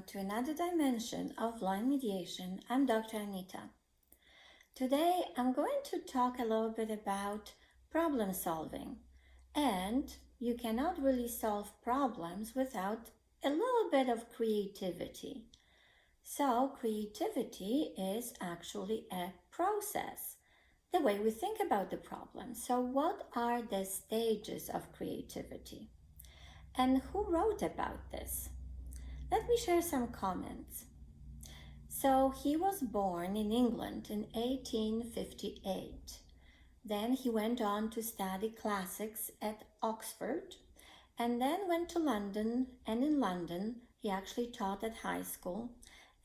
welcome to another dimension of line mediation. I'm Dr. Anita. Today I'm going to talk a little bit about problem solving, and you cannot really solve problems without a little bit of creativity. So creativity is actually a process, the way we think about the problem. So what are the stages of creativity? And who wrote about this? Let me share some comments. So he was born in England in 1858. Then he went on to study classics at Oxford and then went to London, and in London he actually taught at high school,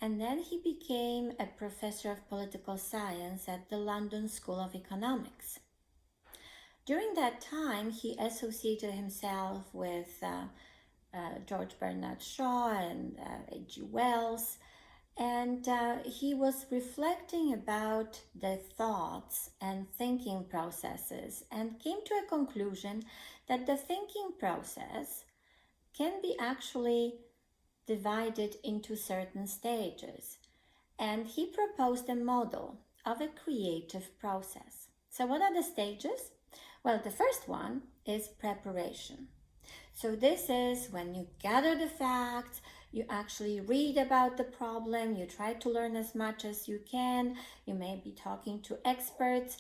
and then he became a professor of political science at the London School of Economics. During that time he associated himself with George Bernard Shaw and H.G. Wells, and he was reflecting about the thoughts and thinking processes and came to a conclusion that the thinking process can be actually divided into certain stages. And he proposed a model of a creative process. So what are the stages? Well, the first one is preparation. So this is when you gather the facts, you actually read about the problem, you try to learn as much as you can, you may be talking to experts.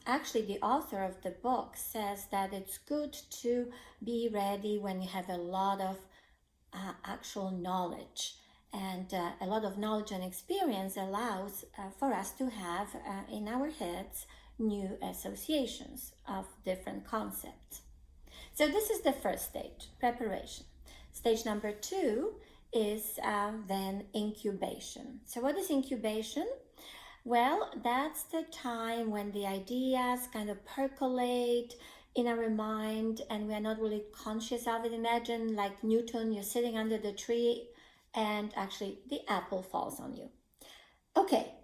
Actually, the author of the book says that it's good to be ready when you have a lot of actual knowledge. And a lot of knowledge and experience allows for us to have in our heads new associations of different concepts. So this is the first stage, preparation. Stage number 2 is then incubation. So what is incubation? Well, that's the time when the ideas kind of percolate in our mind and we are not really conscious of it. Imagine like Newton, you're sitting under the tree and actually the apple falls on you. Okay,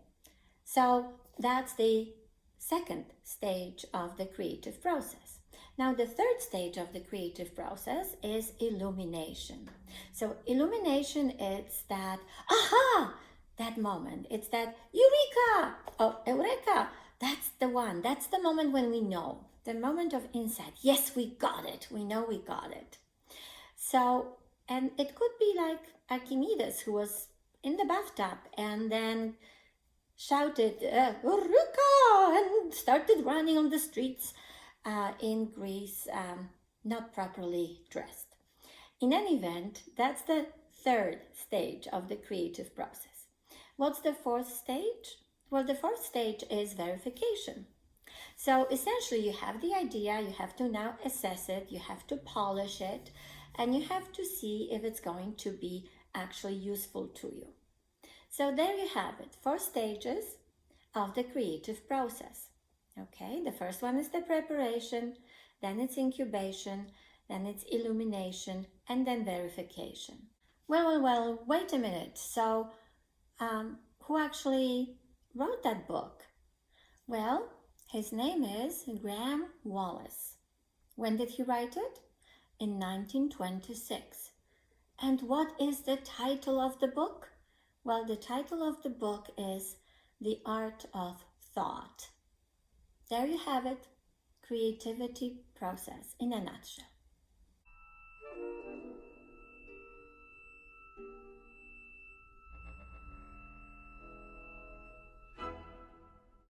so that's the second stage of the creative process. Now, the third stage of the creative process is illumination. So illumination is that, aha, that moment. It's that eureka, oh, eureka. That's the one. That's the moment when we know, the moment of insight. Yes, we got it. We know we got it. So, and it could be like Archimedes, who was in the bathtub and then shouted, eureka, and started running on the streets in Greece, not properly dressed. In any event, that's the third stage of the creative process. What's the fourth stage? Well, the fourth stage is verification. So essentially you have the idea, you have to now assess it, you have to polish it, and you have to see if it's going to be actually useful to you. So there you have it, 4 stages of the creative process. Okay, the first one is the preparation, then it's incubation, then it's illumination, and then verification. Well, wait a minute. So who actually wrote that book? Well, his name is Graham Wallas. When did he write it? In 1926. And what is the title of the book? Well, the title of the book is The Art of Thought. There you have it, creativity process in a nutshell.